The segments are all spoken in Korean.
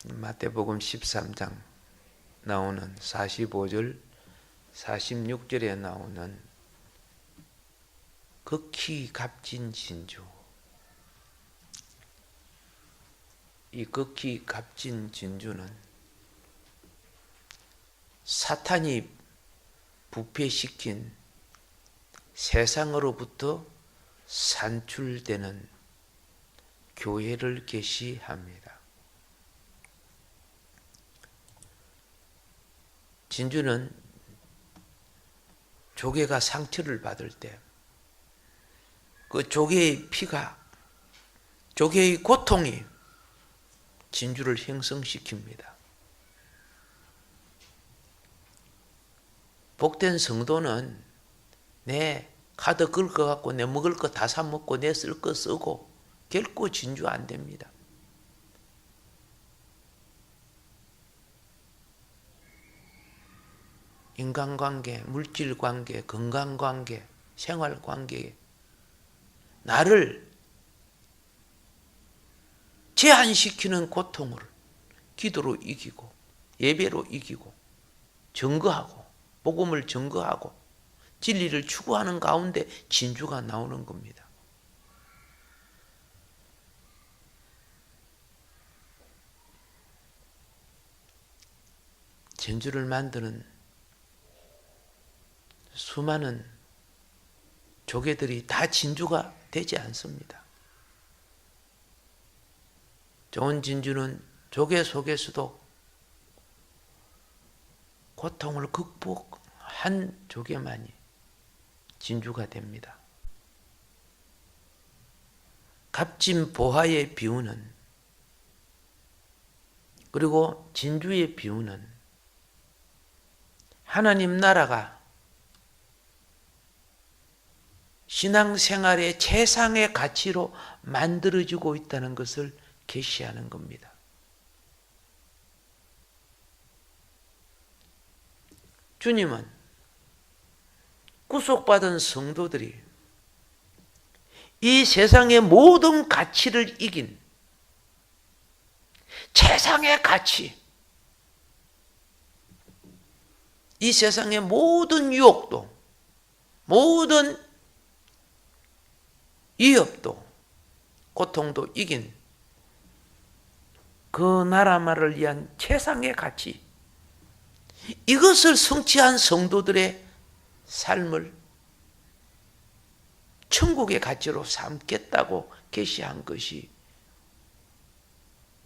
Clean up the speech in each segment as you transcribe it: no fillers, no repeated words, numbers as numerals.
마태복음 13장 나오는 45절 46절에 나오는 극히 값진 진주, 이 극히 값진 진주는 사탄이 부패시킨 세상으로부터 산출되는 교회를 계시합니다. 진주는 조개가 상처를 받을 때 그 조개의 피가, 조개의 고통이 진주를 형성시킵니다. 복된 성도는 내 카드 긁어갖고 내 먹을 거 다 사 먹고 내 쓸 거 쓰고 결코 진주 안 됩니다. 인간관계, 물질관계, 건강관계, 생활관계에 나를 제한시키는 고통을 기도로 이기고 예배로 이기고 증거하고 복음을 증거하고 진리를 추구하는 가운데 진주가 나오는 겁니다. 진주를 만드는 수많은 조개들이 다 진주가 되지 않습니다. 좋은 진주는 조개 속에서도 고통을 극복한 조개만이 진주가 됩니다. 값진 보화의 비유는, 그리고 진주의 비유는 하나님 나라가 신앙생활의 최상의 가치로 만들어지고 있다는 것을 계시하는 겁니다. 주님은 구속받은 성도들이 이 세상의 모든 가치를 이긴 최상의 가치, 이 세상의 모든 유혹도, 모든 위협도, 고통도 이긴 그 나라만을 위한 최상의 가치, 이것을 성취한 성도들의 삶을 천국의 가치로 삼겠다고 계시한 것이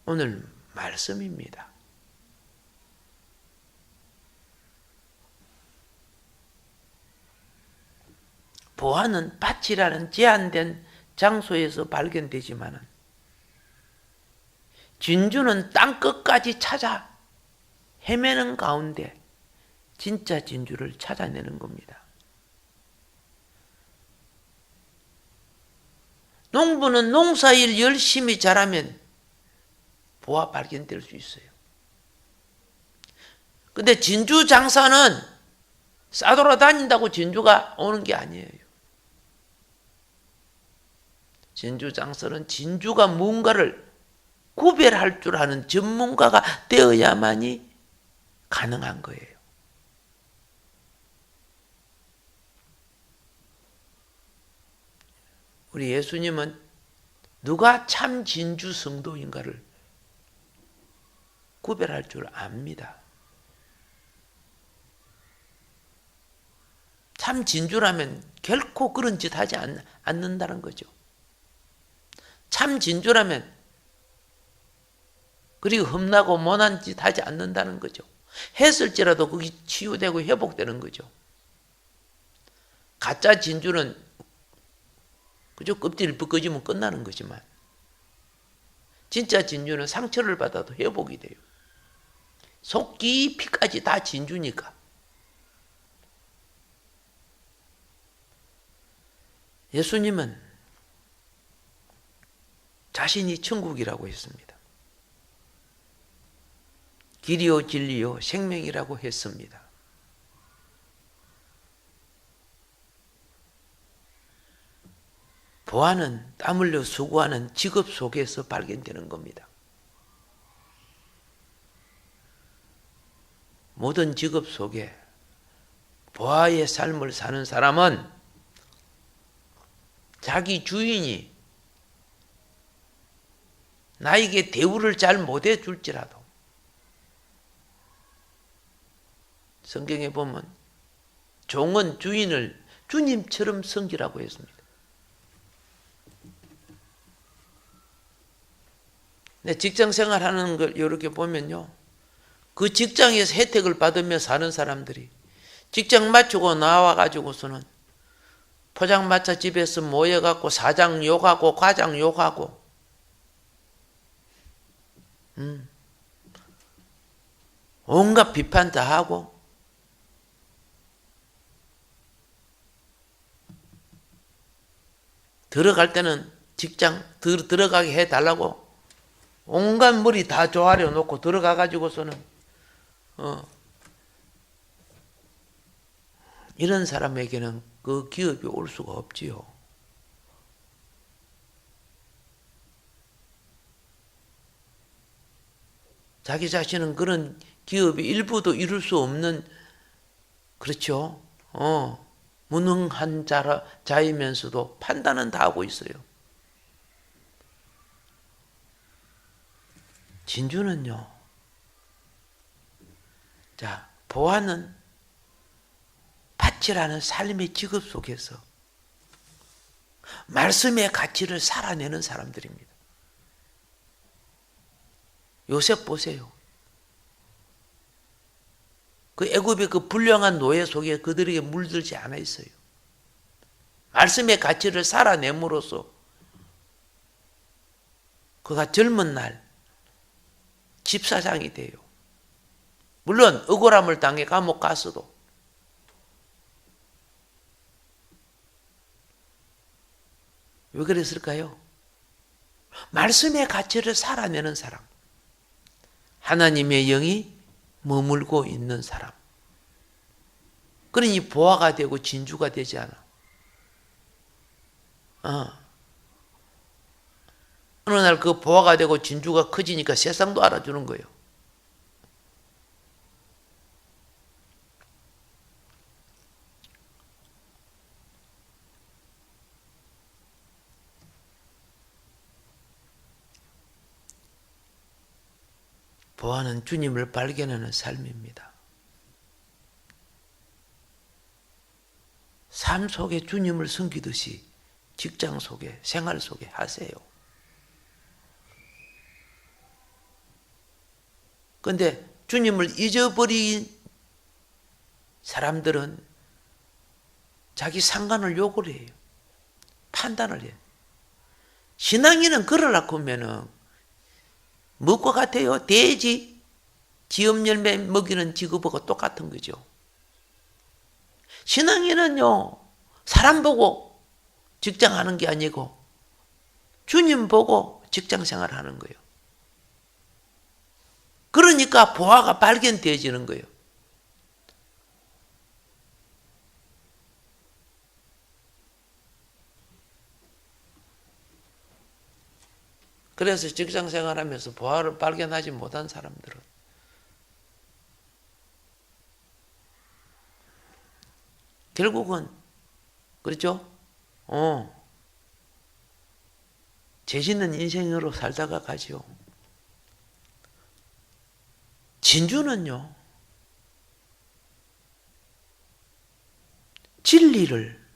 오늘 말씀입니다. 보화는 밭이라는 제한된 장소에서 발견되지만 진주는 땅끝까지 찾아 헤매는 가운데 진짜 진주를 찾아내는 겁니다. 농부는 농사일 열심히 잘하면 보화 발견될 수 있어요. 근데 진주 장사는 싸돌아다닌다고 진주가 오는 게 아니에요. 진주 장사는 진주가 뭔가를 구별할 줄 아는 전문가가 되어야만이 가능한 거예요. 우리 예수님은 누가 참 진주 성도인가를 구별할 줄 압니다. 참 진주라면 결코 그런 짓 하지 않는다는 거죠. 참 진주라면 그리고 흠나고 못한 짓 하지 않는다는 거죠. 했을지라도 그게 치유되고 회복되는 거죠. 가짜 진주는 그저 껍질을 벗겨지면 끝나는 거지만 진짜 진주는 상처를 받아도 회복이 돼요. 속 깊이까지 다 진주니까. 예수님은 자신이 천국이라고 했습니다. 길이요 진리요 생명이라고 했습니다. 보안은 땀 흘려 수고하는 직업 속에서 발견되는 겁니다. 모든 직업 속에 보아의 삶을 사는 사람은 자기 주인이 나에게 대우를 잘 못해 줄지라도 성경에 보면 종은 주인을 주님처럼 섬기라고 했습니다. 내 직장 생활하는 걸 이렇게 보면요, 그 직장에서 혜택을 받으며 사는 사람들이 직장 마치고 나와가지고서는 포장마차 집에서 모여갖고 사장 욕하고 과장 욕하고 온갖 비판 다 하고 들어갈 때는 직장 들어가게 해달라고 온갖 머리 다 조아려 놓고 들어가가지고서는 이런 사람에게는 그 기업이 올 수가 없지요. 자기 자신은 그런 기업이 일부도 이룰 수 없는, 그렇죠. 무능한 자이면서도 판단은 다 하고 있어요. 진주는요, 자, 보아는 밭이라는 삶의 직업 속에서 말씀의 가치를 살아내는 사람들입니다. 요셉 보세요. 그 애굽의 그 불량한 노예 속에 그들에게 물들지 않아 있어요. 말씀의 가치를 살아냄으로써 그가 젊은 날 집사장이 돼요. 물론 억울함을 당해 감옥 갔어도 왜 그랬을까요? 말씀의 가치를 살아내는 사람, 하나님의 영이 머물고 있는 사람. 그러니 보아가 되고 진주가 되지 않아. 어느 날 그 보아가 되고 진주가 커지니까 세상도 알아주는 거예요. 보아는 주님을 발견하는 삶입니다. 삶 속에 주님을 섬기듯이 직장 속에, 생활 속에 하세요. 그런데 주님을 잊어버린 사람들은 자기 상관을 욕을 해요. 판단을 해요. 신앙인은 그러려고 하면은 무엇과 같아요? 돼지, 지엄열매 먹이는 직업하고 똑같은 거죠. 신앙인은요, 사람 보고 직장하는 게 아니고 주님 보고 직장 생활하는 거예요. 그러니까 보아가 발견되어지는 거예요. 그래서 직장 생활하면서 보아를 발견하지 못한 사람들은 결국은 그렇죠? 죄 짓는 인생으로 살다가 가죠. 진주는요, 진리를,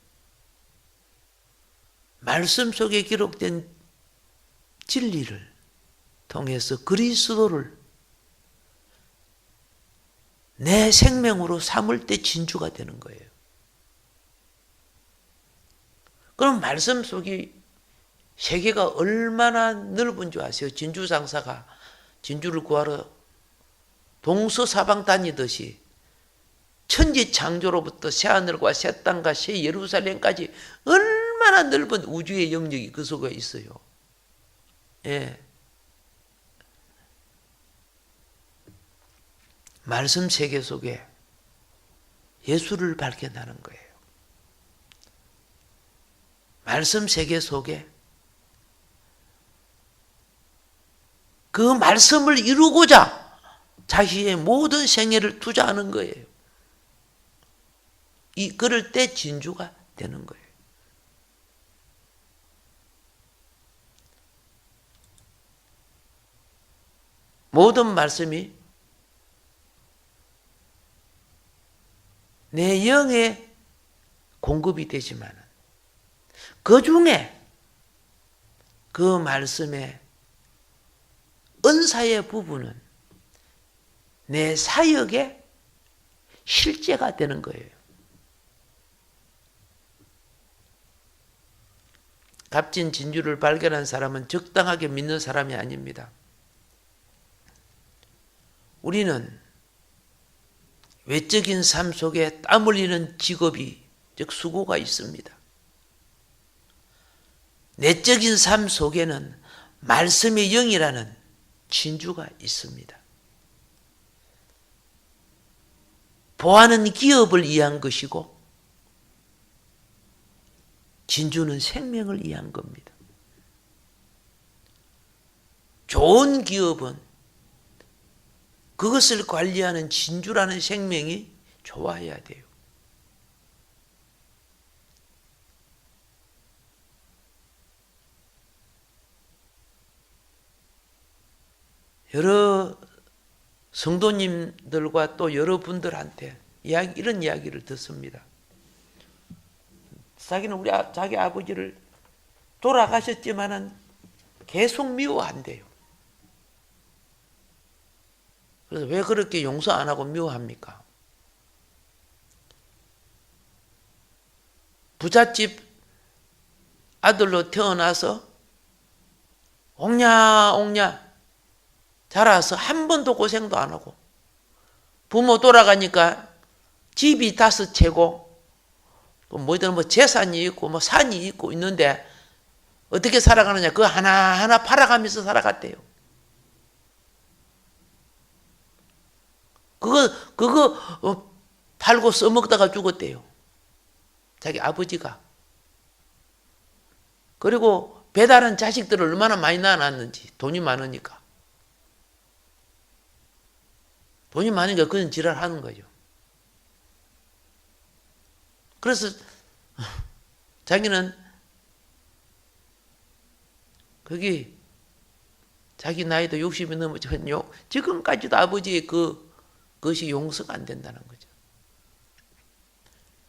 말씀 속에 기록된 진리를 통해서 그리스도를 내 생명으로 삼을 때 진주가 되는 거예요. 그럼 말씀 속이 세계가 얼마나 넓은 줄 아세요? 진주 장사가 진주를 구하러 동서사방 다니듯이 천지 창조로부터 새하늘과 새 땅과 새 예루살렘까지 얼마나 넓은 우주의 영역이 그 속에 있어요. 예. 말씀 세계 속에 예수를 발견하는 거예요. 말씀 세계 속에 그 말씀을 이루고자 자신의 모든 생애를 투자하는 거예요. 그럴 때 진주가 되는 거예요. 모든 말씀이 내 영에 공급이 되지만 그 중에 그 말씀의 은사의 부분은 내 사역의 실제가 되는 거예요. 값진 진주를 발견한 사람은 적당하게 믿는 사람이 아닙니다. 우리는 외적인 삶 속에 땀 흘리는 직업이, 즉 수고가 있습니다. 내적인 삶 속에는 말씀의 영이라는 진주가 있습니다. 보아는 기업을 위한 것이고 진주는 생명을 위한 겁니다. 좋은 기업은 그것을 관리하는 진주라는 생명이 좋아야 돼요. 여러 성도님들과 또 여러분들한테 이런 이야기를 듣습니다. 자기는 자기 아버지를 돌아가셨지만은 계속 미워한대요. 그래서 왜 그렇게 용서 안 하고 미워합니까? 부잣집 아들로 태어나서 옹냐옹냐 자라서 한 번도 고생도 안 하고 부모 돌아가니까 집이 5채고 또 뭐든 재산이 있고 뭐 산이 있고 있는데 어떻게 살아가느냐 그거 하나하나 팔아가면서 살아갔대요. 그거 팔고 써먹다가 죽었대요. 자기 아버지가. 그리고 배달한 자식들을 얼마나 많이 낳아놨는지 돈이 많으니까. 돈이 많으니까 그건 지랄하는 거죠. 그래서 자기는 거기 자기 나이도 60이 넘었지만요. 지금까지도 아버지의 그것이 용서가 안 된다는 거죠.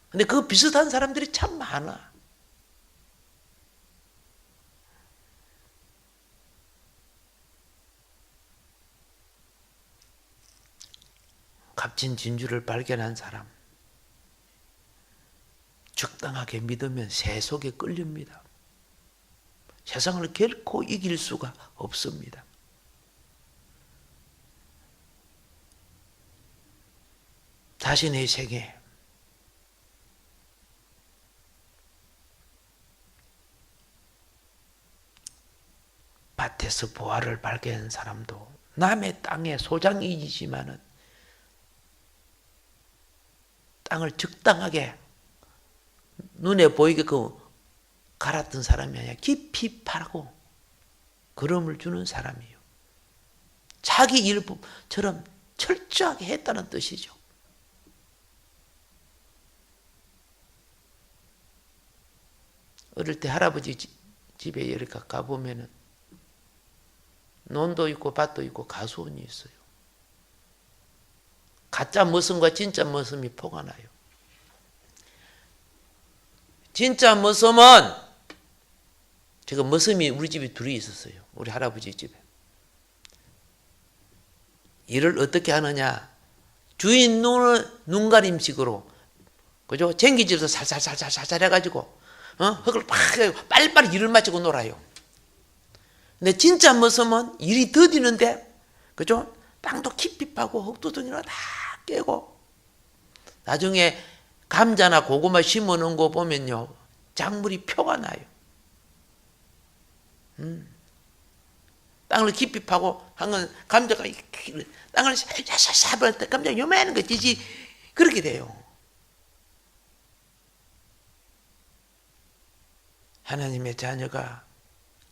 근데 그 비슷한 사람들이 참 많아. 값진 진주를 발견한 사람, 적당하게 믿으면 새 속에 끌립니다. 세상을 결코 이길 수가 없습니다. 자신의 세계, 밭에서 보화를 발견한 사람도 남의 땅의 소장이지만은 땅을 적당하게 눈에 보이게끔 갈았던 사람이 아니라 깊이 파고 걸음을 주는 사람이에요. 자기 일처럼 철저하게 했다는 뜻이죠. 어릴 때 할아버지 집에 이렇게 가보면은 논도 있고 밭도 있고 가수원이 있어요. 가짜 머슴과 진짜 머슴이 포가 나요. 진짜 머슴은 지금 머슴이 우리 집에 둘이 있었어요. 우리 할아버지 집에. 일을 어떻게 하느냐? 주인 눈가림식으로 그죠? 쟁기질도 살살살살살 해가지고 흙을 팍 빨리빨리 일을 마치고 놀아요. 근데 진짜 머슴은 일이 더디는데 그죠? 땅도 깊이 파고 흙두덩이로 다 깨고 나중에 감자나 고구마 심어놓은 거 보면요 작물이 표가 나요. 땅을 깊이 파고 한 건 감자가 땅을 샤샤샤 할 때 감자가 요만한 거 지지 그렇게 돼요. 하나님의 자녀가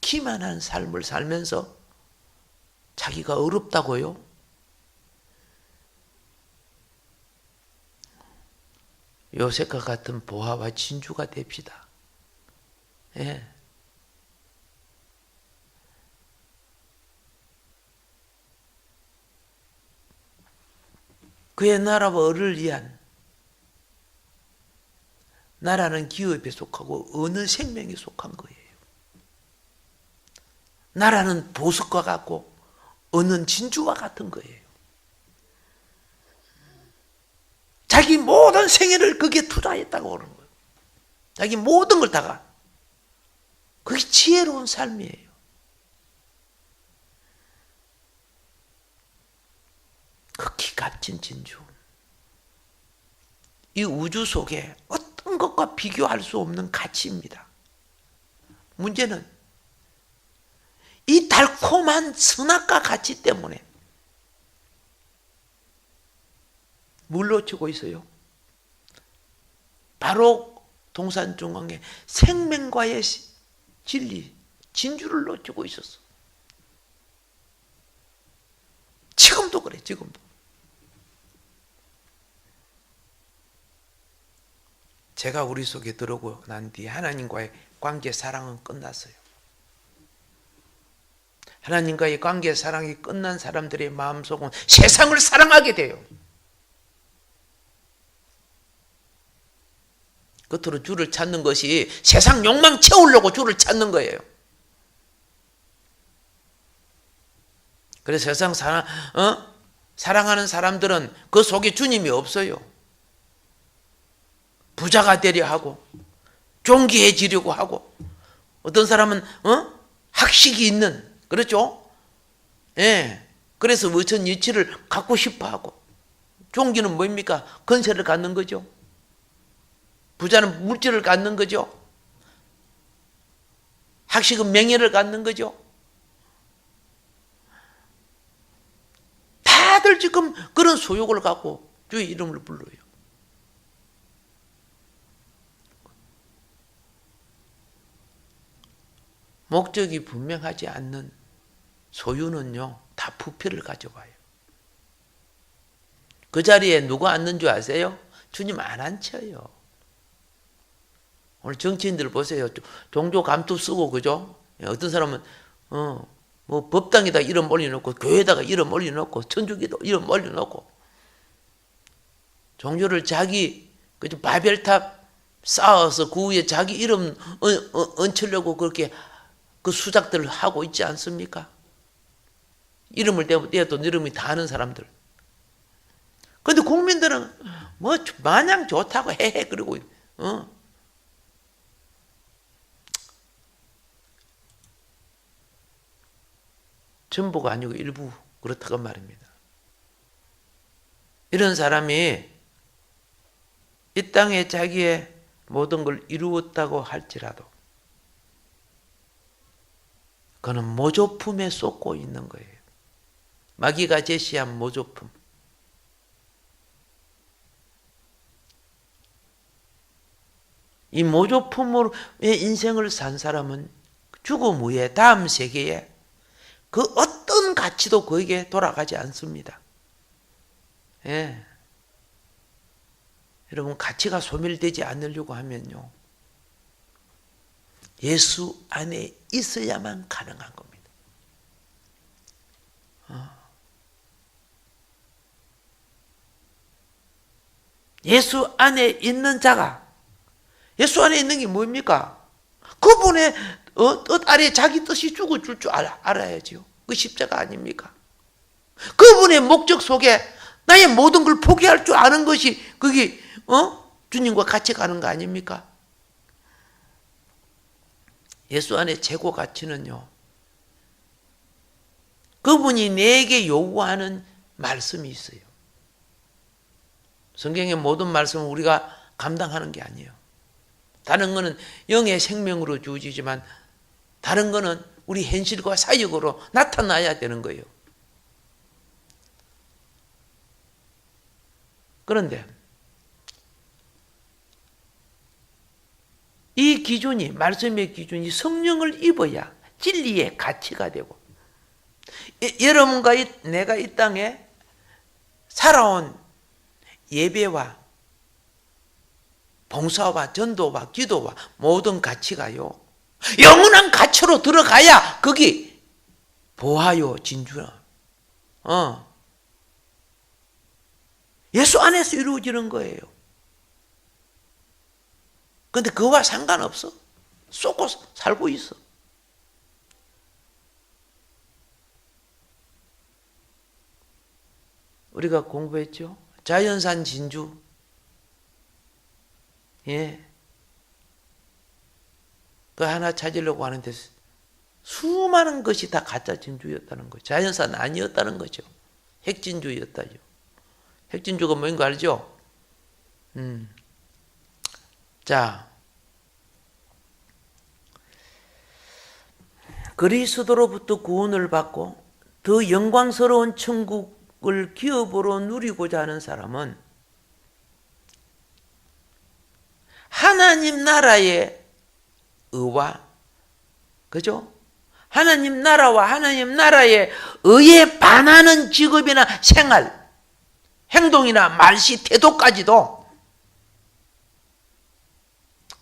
기만한 삶을 살면서 자기가 어렵다고요? 요셉과 같은 보화와 진주가 됩시다. 예. 그의 나라와 을을 위한 나라는 기업에 속하고 어느 생명에 속한 거예요. 나라는 보석과 같고 은은 진주와 같은 거예요. 자기 모든 생애를 거기에 투자했다고 그러는 거예요. 자기 모든 걸 다가. 그게 지혜로운 삶이에요. 극히 값진 진주. 이 우주 속에 어떤 것과 비교할 수 없는 가치입니다. 문제는 이 달콤한 선악과 가치 때문에 뭘 놓치고 있어요? 바로 동산중앙에 생명과의 진리, 진주를 놓치고 있었어. 지금도 그래, 지금도. 제가 우리 속에 들어오고 난 뒤에 하나님과의 관계, 사랑은 끝났어요. 하나님과의 관계, 사랑이 끝난 사람들의 마음속은 세상을 사랑하게 돼요. 끝으로 주를 찾는 것이 세상 욕망 채우려고 주를 찾는 거예요. 그래서 세상 사랑하는 사람들은 그 속에 주님이 없어요. 부자가 되려 하고 존귀해지려고 하고 어떤 사람은 학식이 있는, 그렇죠? 예. 그래서 어떤 이치를 갖고 싶어 하고, 존귀는 뭡니까? 건세를 갖는 거죠. 부자는 물질을 갖는 거죠. 학식은 명예를 갖는 거죠. 다들 지금 그런 소욕을 갖고 주의 이름을 불러요. 목적이 분명하지 않는 소유는요, 다 부패를 가져와요. 그 자리에 누가 앉는 줄 아세요? 주님 안 앉혀요. 오늘 정치인들 보세요. 종교 감투 쓰고, 그죠? 어떤 사람은, 뭐 법당에다 이름 올려놓고, 교회에다가 이름 올려놓고, 천주교도 이름 올려놓고, 종교를 자기, 그죠? 바벨탑 쌓아서 그 위에 자기 이름 얹히려고 그렇게 그 수작들을 하고 있지 않습니까? 이름을 떼어도 이름이 다 아는 사람들. 근데 국민들은 뭐 마냥 좋다고 해해 그러고, 전부가 아니고 일부 그렇다고 말입니다. 이런 사람이 이 땅에 자기의 모든 걸 이루었다고 할지라도 그는 모조품에 쏟고 있는 거예요. 마귀가 제시한 모조품. 이 모조품으로 인생을 산 사람은 죽음 후에 다음 세계에 그 어떤 가치도 그에게 돌아가지 않습니다. 예. 여러분, 가치가 소멸되지 않으려고 하면요, 예수 안에 있어야만 가능한 겁니다. 예수 안에 있는 자가, 예수 안에 있는 게 뭡니까? 그분의 뜻 아래 자기 뜻이 죽어줄 줄 알아야죠. 그 십자가 아닙니까? 그분의 목적 속에 나의 모든 걸 포기할 줄 아는 것이 그게 주님과 같이 가는 거 아닙니까? 예수 안에 최고 가치는요, 그분이 내게 요구하는 말씀이 있어요. 성경의 모든 말씀은 우리가 감당하는 게 아니에요. 다른 거는 영의 생명으로 주어지지만 다른 거는 우리 현실과 사역으로 나타나야 되는 거예요. 그런데 이 기준이, 말씀의 기준이 성령을 입어야 진리의 가치가 되고, 여러분과 내가 이 땅에 살아온 예배와 봉사와 전도와 기도와 모든 가치가요, 영원한 가치로 들어가야 거기 보아요, 진주는. 예수 안에서 이루어지는 거예요. 근데 그와 상관없어. 쏟고 살고 있어. 우리가 공부했죠? 자연산 진주. 예. 그 하나 찾으려고 하는데 수많은 것이 다 가짜 진주였다는 거죠. 자연산 아니었다는 거죠. 핵진주였다죠. 핵진주가 뭐인 거 알죠? 자, 그리스도로부터 구원을 받고 더 영광스러운 천국을 기업으로 누리고자 하는 사람은 하나님 나라의 의와, 그죠? 하나님 나라와 하나님 나라의 의에 반하는 직업이나 생활, 행동이나 말시, 태도까지도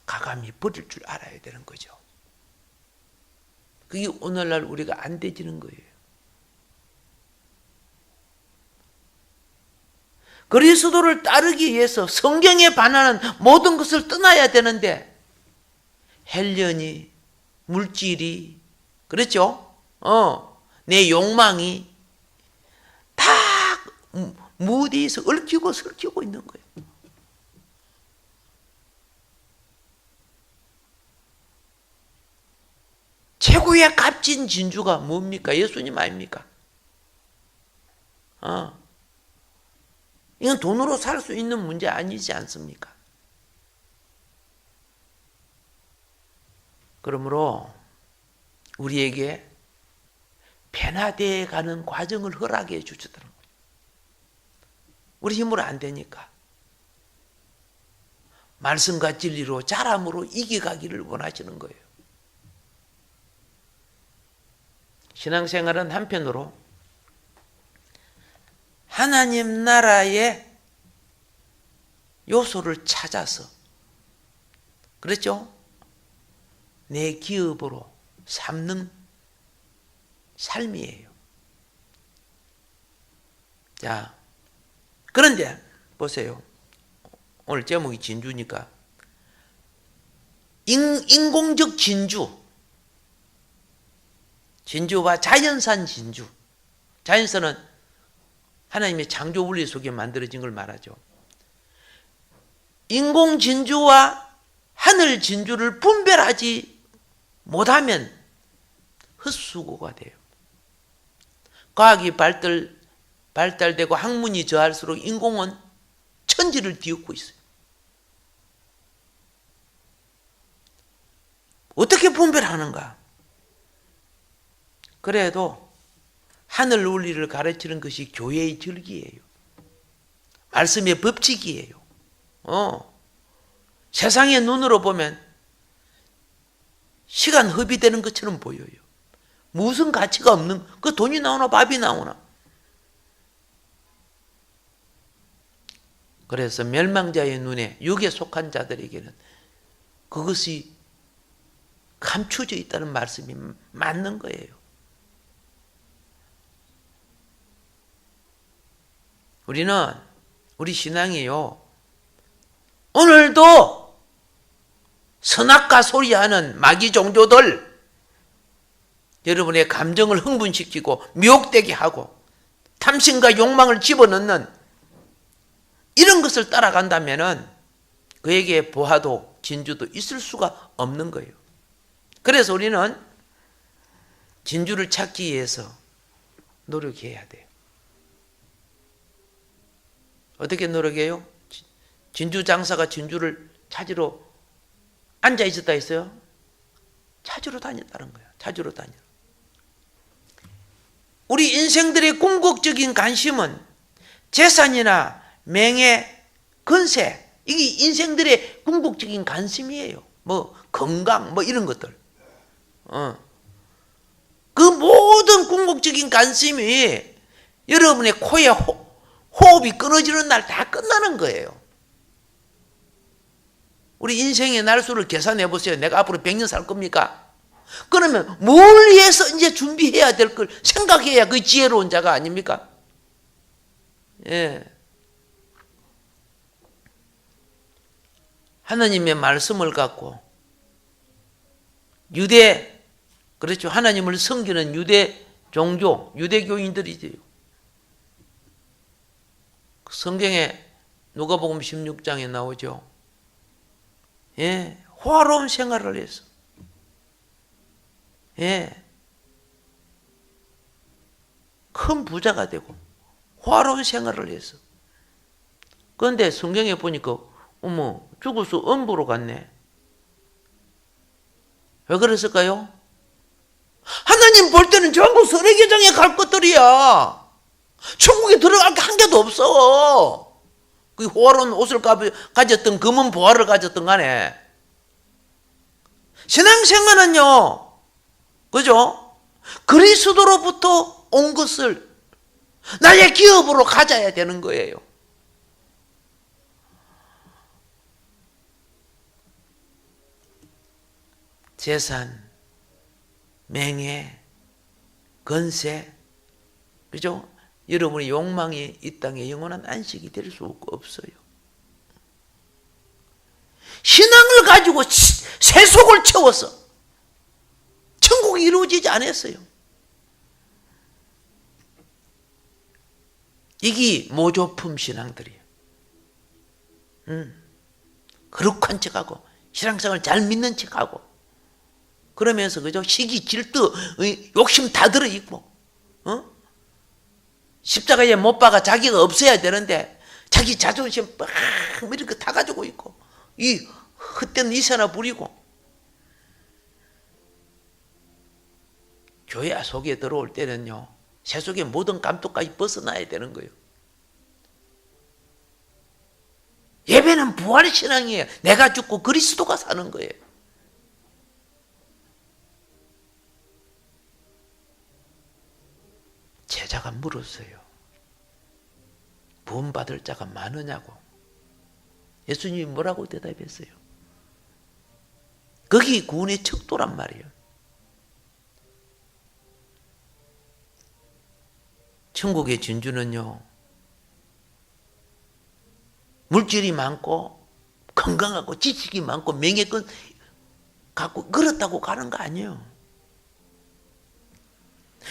가감히 버릴 줄 알아야 되는 거죠. 그게 오늘날 우리가 안 되지는 거예요. 그리스도를 따르기 위해서 성경에 반하는 모든 것을 떠나야 되는데, 헬련이, 물질이, 그렇죠? 내 욕망이 다 무디에서 얽히고 설키고 있는 거예요. 최고의 값진 진주가 뭡니까? 예수님 아닙니까? 이건 돈으로 살 수 있는 문제 아니지 않습니까? 그러므로 우리에게 변화되어 가는 과정을 허락해 주시더라고요. 우리 힘으로 안 되니까. 말씀과 진리로 자람으로 이겨가기를 원하시는 거예요. 신앙생활은 한편으로 하나님 나라의 요소를 찾아서, 그렇죠? 내 기업으로 삼는 삶이에요. 자, 그런데 보세요. 오늘 제목이 진주니까 인공적 진주와 자연산 진주. 자연산은 하나님의 창조 원리 속에 만들어진 걸 말하죠. 인공 진주와 하늘 진주를 분별하지 못하면 헛수고가 돼요. 과학이 발달되고 학문이 저할수록 인공은 천지를 뒤엎고 있어요. 어떻게 분별하는가? 그래도 하늘 원리를 가르치는 것이 교회의 절기예요. 말씀의 법칙이에요. 세상의 눈으로 보면 시간 허비되는 것처럼 보여요. 무슨 가치가 없는, 그 돈이 나오나 밥이 나오나. 그래서 멸망자의 눈에, 육에 속한 자들에게는 그것이 감추어져 있다는 말씀이 맞는 거예요. 우리 신앙이요, 오늘도 선악과 소리하는 마귀 종교들, 여러분의 감정을 흥분시키고 미혹되게 하고 탐심과 욕망을 집어넣는 이런 것을 따라간다면 그에게 보화도 진주도 있을 수가 없는 거예요. 그래서 우리는 진주를 찾기 위해서 노력해야 돼요. 어떻게 노력해요? 진주 장사가 진주를 찾으러 앉아 있었다 했어요? 찾으러 다녔다는 거예요. 찾으러 다녀. 우리 인생들의 궁극적인 관심은 재산이나 명예, 건세, 이게 인생들의 궁극적인 관심이에요. 뭐 건강, 뭐 이런 것들. 그 모든 궁극적인 관심이 여러분의 코에 호흡이 끊어지는 날 다 끝나는 거예요. 우리 인생의 날수를 계산해 보세요. 내가 앞으로 100년 살 겁니까? 그러면 뭘 위해서 이제 준비해야 될 걸 생각해야 그 지혜로운 자가 아닙니까? 예. 하나님의 말씀을 갖고 유대, 그렇죠. 하나님을 섬기는 유대 종교, 유대교인들이지요. 성경에 누가복음 16장에 나오죠. 예, 호화로운 생활을 해서, 예, 큰 부자가 되고 호화로운 생활을 해서. 그런데 성경에 보니까 어머, 죽어서 음부로 갔네. 왜 그랬을까요? 하나님 볼 때는 전부 선의계정에 갈 것들이야. 천국에 들어갈 게 한 개도 없어. 그 호화로운 옷을 가졌던, 금은 보화를 가졌던 간에. 신앙생활은요, 그죠? 그리스도로부터 온 것을 나의 기업으로 가져야 되는 거예요. 재산, 명예, 건세, 그죠? 여러분의 욕망이 이 땅에 영원한 안식이 될 수 없어요. 신앙을 가지고 세속을 채워서 천국이 이루어지지 않았어요. 이게 모조품 신앙들이에요. 거룩한 척하고 신앙생활 잘 믿는 척하고 그러면서 그죠? 시기 질투 욕심 다 들어있고 십자가에 못 박아 자기가 없어야 되는데 자기 자존심 빡 이렇게 다 가지고 있고 이 헛된 이세나 부리고 교회 속에 들어올 때는요 세속의 모든 감독까지 벗어나야 되는 거예요. 예배는 부활신앙이에요. 내가 죽고 그리스도가 사는 거예요. 제자가 물었어요. 구원받을 자가 많으냐고. 예수님이 뭐라고 대답했어요? 거기 구원의 척도란 말이에요. 천국의 진주는요 물질이 많고 건강하고 지식이 많고 명예권 갖고 그렇다고 가는 거 아니에요.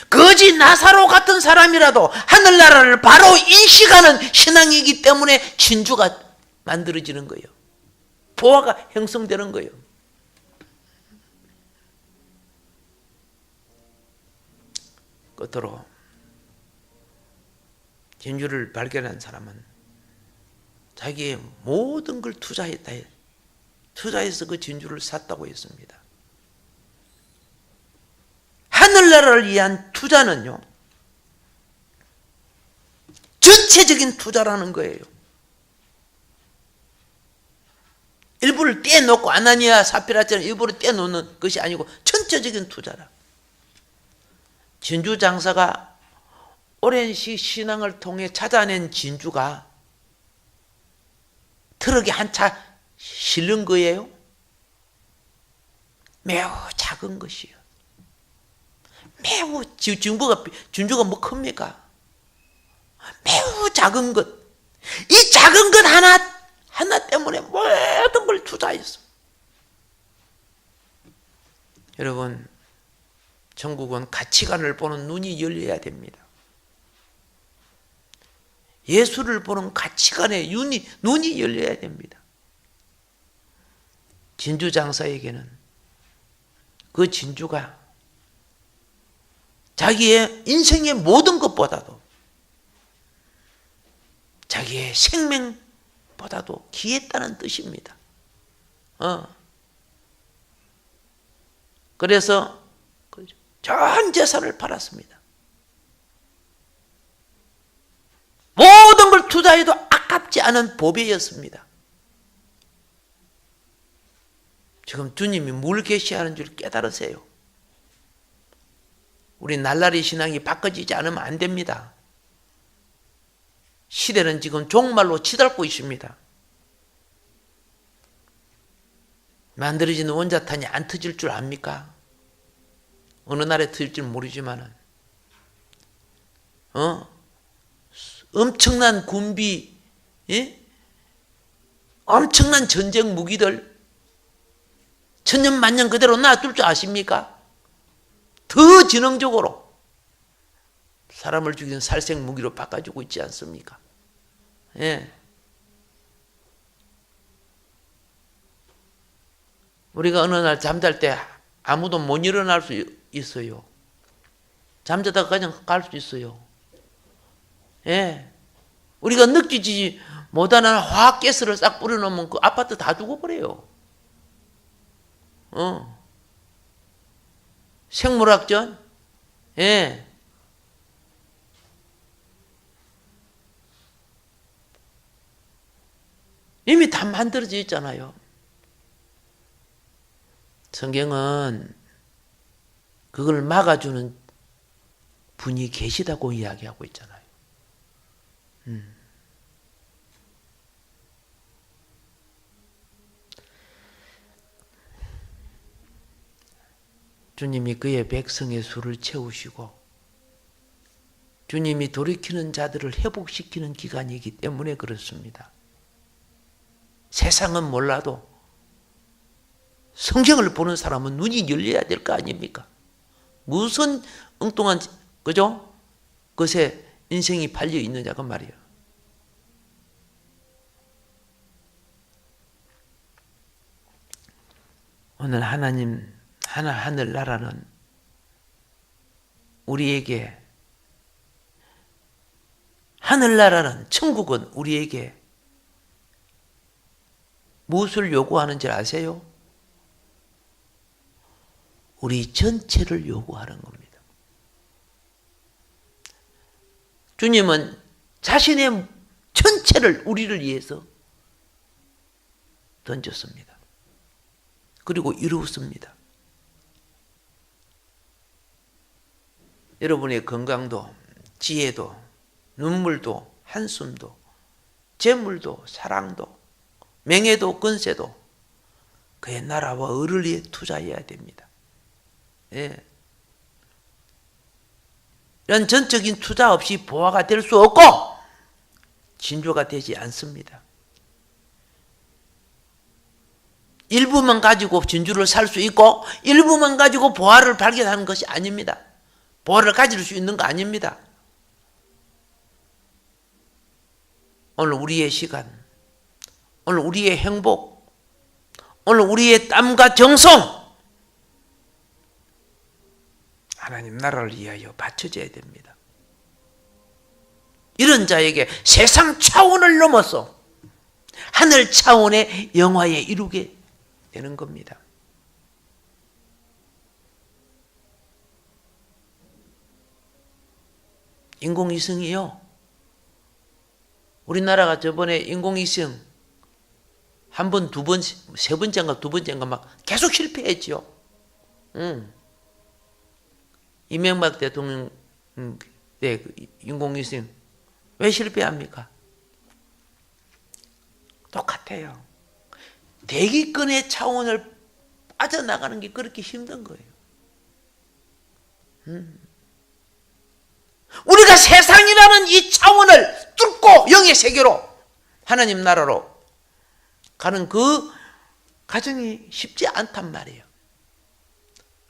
거지 나사로 같은 사람이라도 하늘나라를 바로 인식하는 신앙이기 때문에 진주가 만들어지는 거예요. 보화가 형성되는 거예요. 끝으로 진주를 발견한 사람은 자기의 모든 걸 투자했다. 투자해서 그 진주를 샀다고 했습니다. 하늘나라를 위한 투자는요 전체적인 투자라는 거예요. 일부를 떼놓고 아나니아 사피라처럼 일부를 떼놓는 것이 아니고 전체적인 투자라. 진주 장사가 오랜 신앙을 통해 찾아낸 진주가 트럭에 한 차 실는 거예요. 매우 작은 것이요. 매우 진주가 뭐 큽니까? 매우 작은 것. 이 작은 것 하나 때문에 모든 걸 투자했어. 여러분, 천국은 가치관을 보는 눈이 열려야 됩니다. 예수를 보는 가치관의 눈이 열려야 됩니다. 진주 장사에게는 그 진주가 자기의 인생의 모든 것보다도 자기의 생명보다도 귀했다는 뜻입니다. 그래서 전 재산을 팔았습니다. 모든 걸 투자해도 아깝지 않은 보배였습니다. 지금 주님이 뭘 계시하는 줄 깨달으세요. 우리 날라리 신앙이 바꿔지지 않으면 안 됩니다. 시대는 지금 종말로 치닫고 있습니다. 만들어지는 원자탄이 안 터질 줄 압니까? 어느 날에 터질지 모르지만은 엄청난 군비, 예? 엄청난 전쟁 무기들 천년만년 그대로 놔둘 줄 아십니까? 더 지능적으로 사람을 죽이는 살생 무기로 바꿔주고 있지 않습니까? 예. 우리가 어느 날 잠잘 때 아무도 못 일어날 수 있어요. 잠자다가 그냥 갈 수 있어요. 예. 우리가 느끼지 못하는 화학가스를 싹 뿌려놓으면 그 아파트 다 죽어버려요. 생물학전? 예. 이미 다 만들어져 있잖아요. 성경은 그걸 막아주는 분이 계시다고 이야기하고 있잖아요. 주님이 그의 백성의 수를 채우시고 주님이 돌이키는 자들을 회복시키는 기간이기 때문에 그렇습니다. 세상은 몰라도 성경을 보는 사람은 눈이 열려야 될 거 아닙니까? 무슨 엉뚱한 그죠? 것에 인생이 팔려 있느냐고 말이에요. 오늘 하늘나라는 우리에게 하늘나라는 천국은 우리에게 무엇을 요구하는지 아세요? 우리 전체를 요구하는 겁니다. 주님은 자신의 전체를 우리를 위해서 던졌습니다. 그리고 이루었습니다. 여러분의 건강도, 지혜도, 눈물도, 한숨도, 재물도, 사랑도, 명예도, 권세도 그의 나라와 의를 위해 투자해야 됩니다. 예. 이런 전적인 투자 없이 보화가 될 수 없고 진주가 되지 않습니다. 일부만 가지고 진주를 살 수 있고 일부만 가지고 보화를 발견하는 것이 아닙니다. 보화를 가질 수 있는 거 아닙니다. 오늘 우리의 시간, 오늘 우리의 행복, 오늘 우리의 땀과 정성 하나님 나라를 위하여 바쳐져야 됩니다. 이런 자에게 세상 차원을 넘어서 하늘 차원의 영화에 이루게 되는 겁니다. 인공위성이요. 우리나라가 저번에 인공위성 한 번, 두 번, 세 번째인가 두 번째인가 막 계속 실패했죠. 이명박 대통령 때 인공위성 왜 실패합니까? 똑같아요. 대기권의 차원을 빠져나가는 게 그렇게 힘든 거예요. 우리가 세상이라는 이 차원을 뚫고 영의 세계로 하나님 나라로 가는 그 과정이 쉽지 않단 말이에요.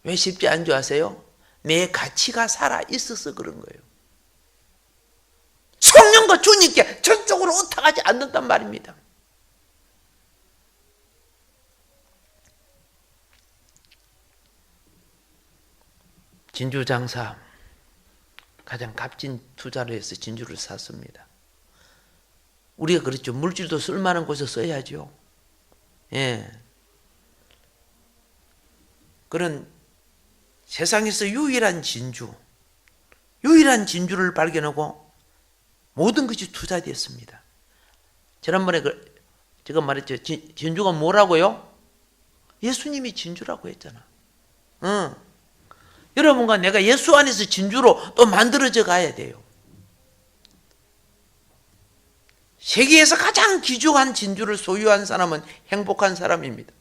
왜 쉽지 않은 줄 아세요? 내 가치가 살아있어서 그런 거예요. 성령과 주님께 전적으로 의탁하지 않는단 말입니다. 진주 장사 가장 값진 투자를 해서 진주를 샀습니다. 우리가 그렇죠. 물질도 쓸만한 곳에 써야죠. 예. 그런 세상에서 유일한 진주를 발견하고 모든 것이 투자되었습니다. 지난번에 제가 말했죠. 진주가 뭐라고요? 예수님이 진주라고 했잖아. 여러분과 내가 예수 안에서 진주로 또 만들어져 가야 돼요. 세계에서 가장 귀중한 진주를 소유한 사람은 행복한 사람입니다.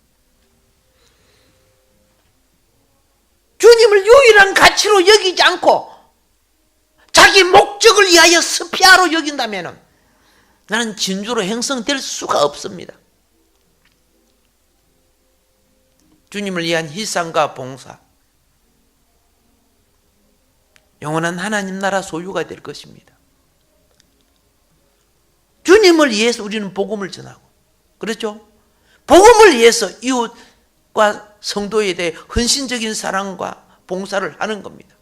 유일한 가치로 여기지 않고 자기 목적을 위하여 스피아로 여긴다면 나는 진주로 형성될 수가 없습니다. 주님을 위한 희생과 봉사, 영원한 하나님 나라 소유가 될 것입니다. 주님을 위해서 우리는 복음을 전하고, 그렇죠? 복음을 위해서 이웃과 성도에 대해 헌신적인 사랑과 봉사를 하는 겁니다.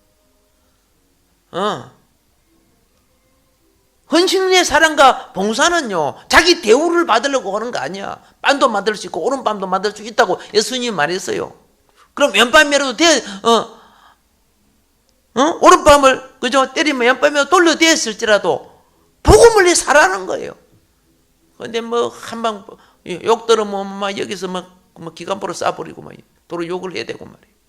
헌신의 사랑과 봉사는요, 자기 대우를 받으려고 하는 거 아니야. 빵도 만들 수 있고 오른밤도 만들 수 있다고 예수님이 말했어요. 그럼 왼밤이라도 오른밤을 그죠 때리면 왼밤이라도 돌려대었을지라도 복음을 위해 살아는 거예요. 근데 뭐 한방 욕 들으면 막 여기서 막 기관포로 쏴버리고 막 도로 욕을 해야 되고 말이에요.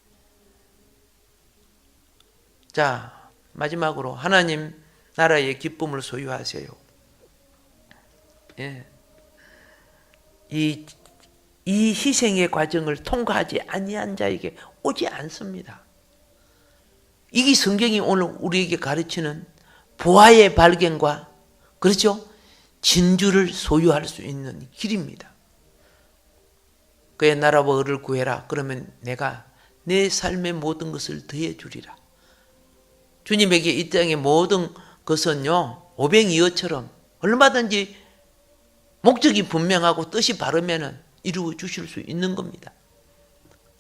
자, 마지막으로 하나님 나라의 기쁨을 소유하세요. 예. 이 희생의 과정을 통과하지 아니한 자에게 오지 않습니다. 이게 성경이 오늘 우리에게 가르치는 보화의 발견과, 그렇죠? 진주를 소유할 수 있는 길입니다. 그의 나라와 의를 구해라. 그러면 내가 내 삶의 모든 것을 더해 주리라. 주님에게 이 땅의 모든 것은요, 오병이어처럼 얼마든지 목적이 분명하고 뜻이 바르면 이루어 주실 수 있는 겁니다.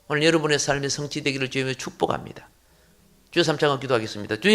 오늘 여러분의 삶의 성취되기를 주님의 축복합니다. 주여 삼창을 기도하겠습니다. 주여